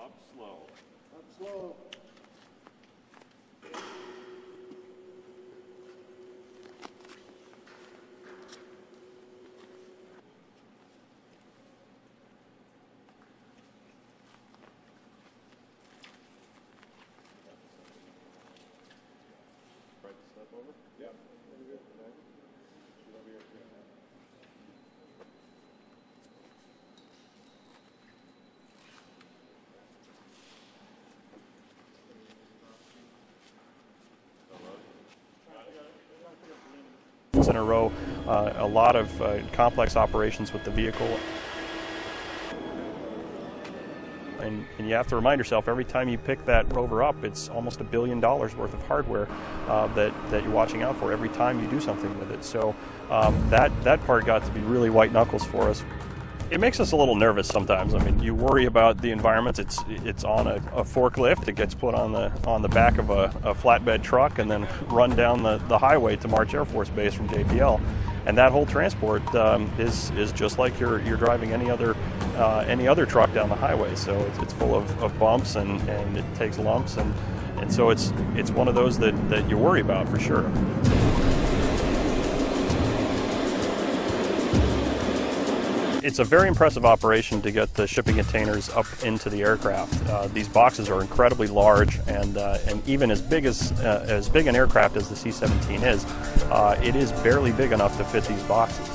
Up slow. Up slow. Right step over? Yep. Very good. Shoot over here too. In a row, a lot of complex operations with the vehicle. And you have to remind yourself, every time you pick that rover up, it's almost $1 billion worth of hardware that you're watching out for every time you do something with it. So that part got to be really white knuckles for us. It makes us a little nervous sometimes. I mean, you worry about the environment. It's on a forklift. It gets put on the back of a flatbed truck and then run down the highway to Mars Air Force Base from JPL. And that whole transport is just like you're driving any other truck down the highway. So it's full of bumps and it takes lumps, and so it's one of those that you worry about for sure. It's a very impressive operation to get the shipping containers up into the aircraft. These boxes are incredibly large, and even as big an aircraft as the C-17 is, it is barely big enough to fit these boxes.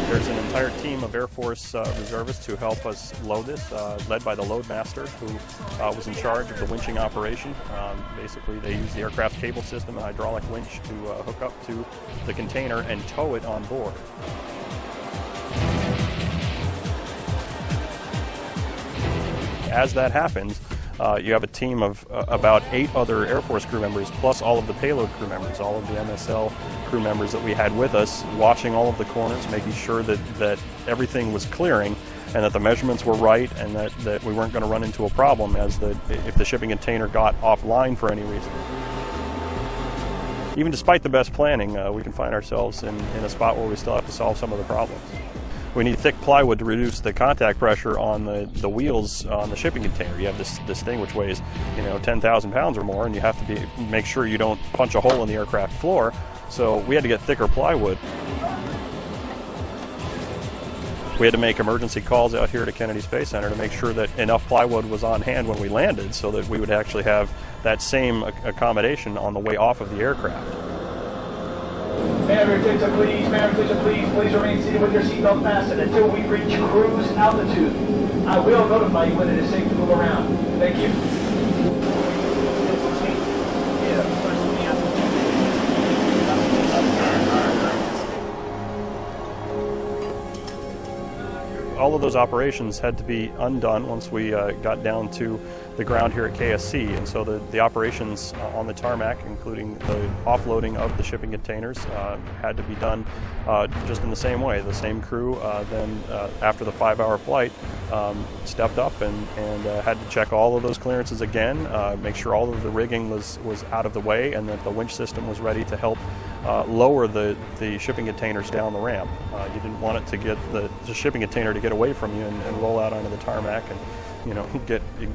There's an entire team of Air Force reservists who help us load this, led by the load master, who was in charge of the winching operation. Basically, they use the aircraft cable system and hydraulic winch to hook up to the container and tow it on board. As that happens, you have a team of about 8 other Air Force crew members, plus all of the payload crew members, all of the MSL crew members that we had with us, watching all of the corners, making sure that everything was clearing and that the measurements were right, and that we weren't going to run into a problem if the shipping container got offline for any reason. Even despite the best planning, we can find ourselves in a spot where we still have to solve some of the problems. We need thick plywood to reduce the contact pressure on the wheels on the shipping container. You have this thing which weighs 10,000 pounds or more, and you have to make sure you don't punch a hole in the aircraft floor. So we had to get thicker plywood. We had to make emergency calls out here to Kennedy Space Center to make sure that enough plywood was on hand when we landed, so that we would actually have that same accommodation on the way off of the aircraft. May please remain seated with your seatbelt fastened until we reach cruise altitude. I will notify you when it is safe to move around. Thank you. All of those operations had to be undone once we got down to the ground here at KSC, and so the operations on the tarmac, including the offloading of the shipping containers, had to be done just in the same way. The same crew then, after the 5-hour flight, stepped up and had to check all of those clearances again, make sure all of the rigging was out of the way, and that the winch system was ready to help lower the shipping containers down the ramp. You didn't want it to get the shipping container to get away from you and roll out onto the tarmac and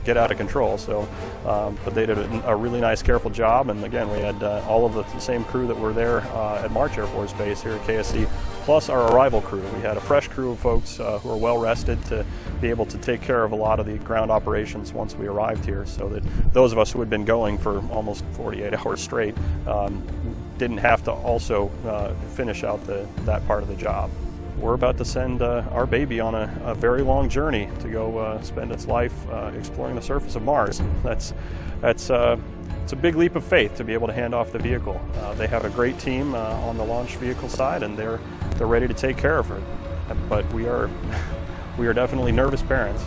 get out of control. So, but they did a really nice, careful job. And again, we had all of the same crew that were there at Mars Air Force Base here at KSC, plus our arrival crew. We had a fresh crew of folks who are well rested to be able to take care of a lot of the ground operations once we arrived here, so that those of us who had been going for almost 48 hours straight didn't have to also finish out that part of the job. We're about to send our baby on a very long journey to go spend its life exploring the surface of Mars. It's a big leap of faith to be able to hand off the vehicle. They have a great team on the launch vehicle side, and they're ready to take care of her. But we are definitely nervous parents.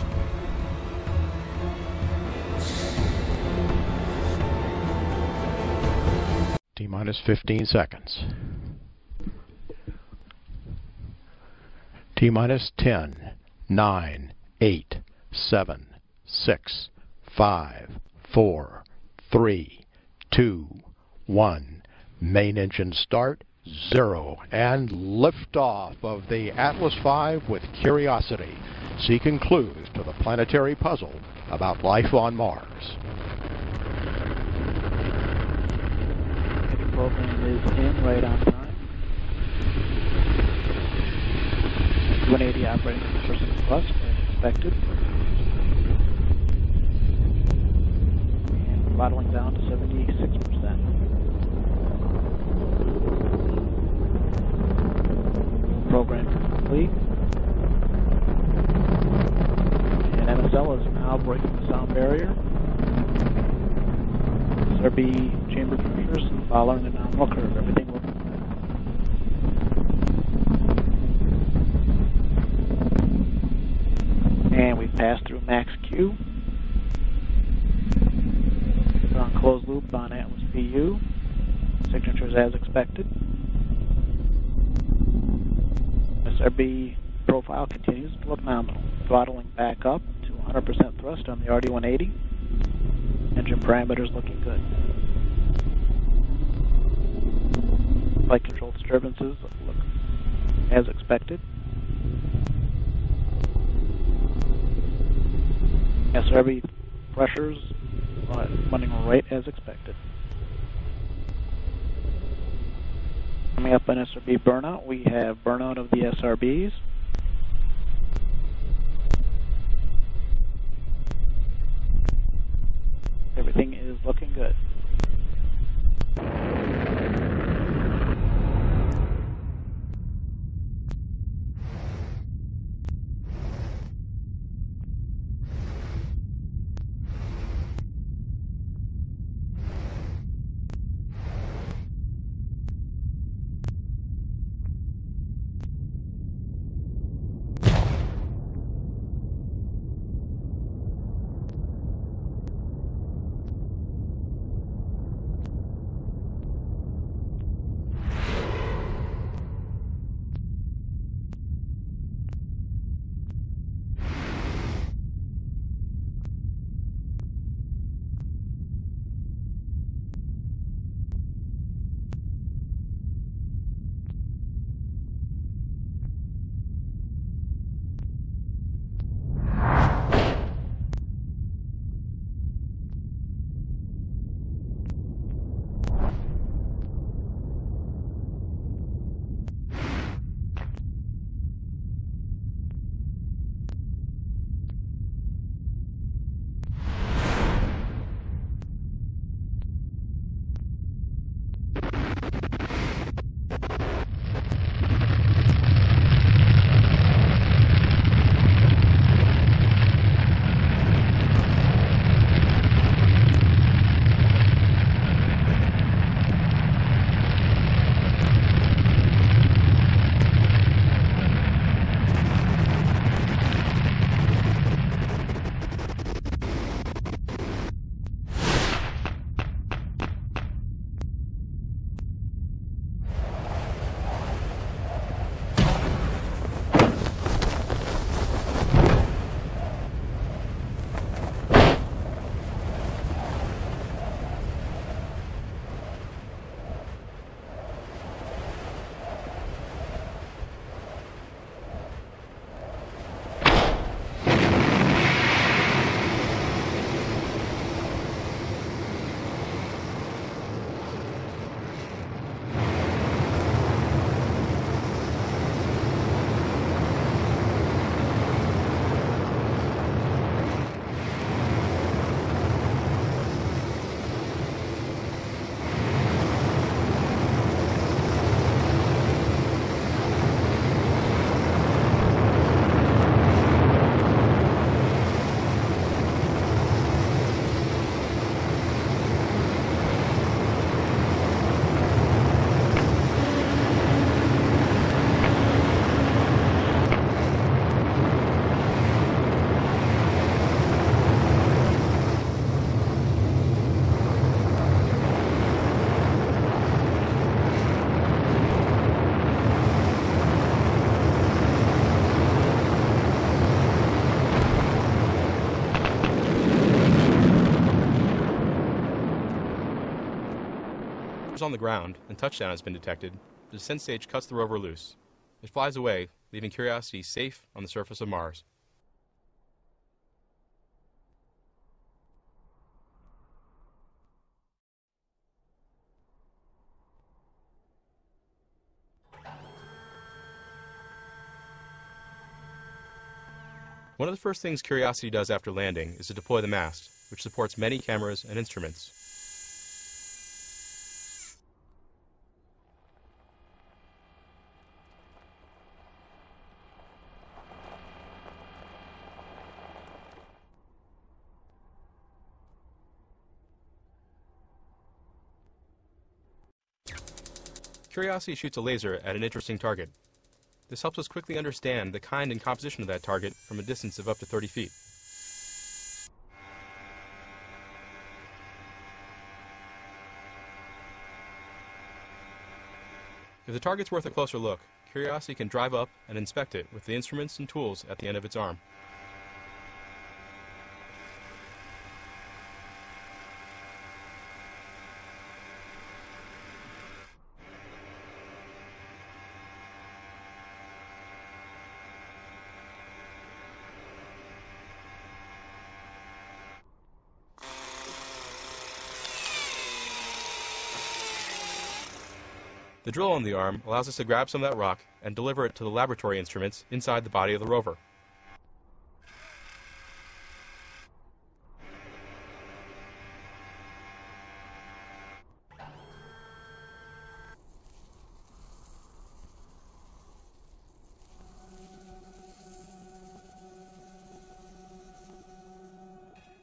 T-minus 15 seconds. T-minus 10, 9, 8, 7, 6, 5, 4, 3, 2, 1. Main engine start, 0. And liftoff of the Atlas V with Curiosity, seeking clues to the planetary puzzle about life on Mars. The program is in right on time. 180 operating at percent plus as expected. And throttling down to 76%. Program complete. And MSL is now breaking the sound barrier. SRB chamber temperatures following the nominal curve. Everything looking good. And we've passed through max Q. We're on closed loop on Atlas PU. Signatures as expected. SRB profile continues to look nominal. Throttling back up to 100% thrust on the RD-180. Engine parameters looking good. Flight control disturbances look as expected. SRB pressures running right as expected. Coming up on SRB burnout, we have burnout of the SRBs. Everything is looking good. On the ground and touchdown has been detected. the descent stage cuts the rover loose. It flies away, leaving Curiosity safe on the surface of Mars. One of the first things Curiosity does after landing is to deploy the mast, which supports many cameras and instruments. Curiosity shoots a laser at an interesting target. This helps us quickly understand the kind and composition of that target from a distance of up to 30 feet. If the target's worth a closer look, Curiosity can drive up and inspect it with the instruments and tools at the end of its arm. The drill on the arm allows us to grab some of that rock and deliver it to the laboratory instruments inside the body of the rover.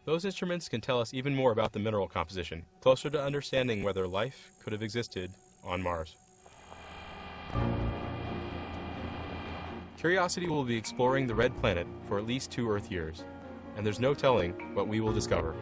Those instruments can tell us even more about the mineral composition, closer to understanding whether life could have existed on Mars. Curiosity will be exploring the red planet for at least 2 Earth years, and there's no telling what we will discover.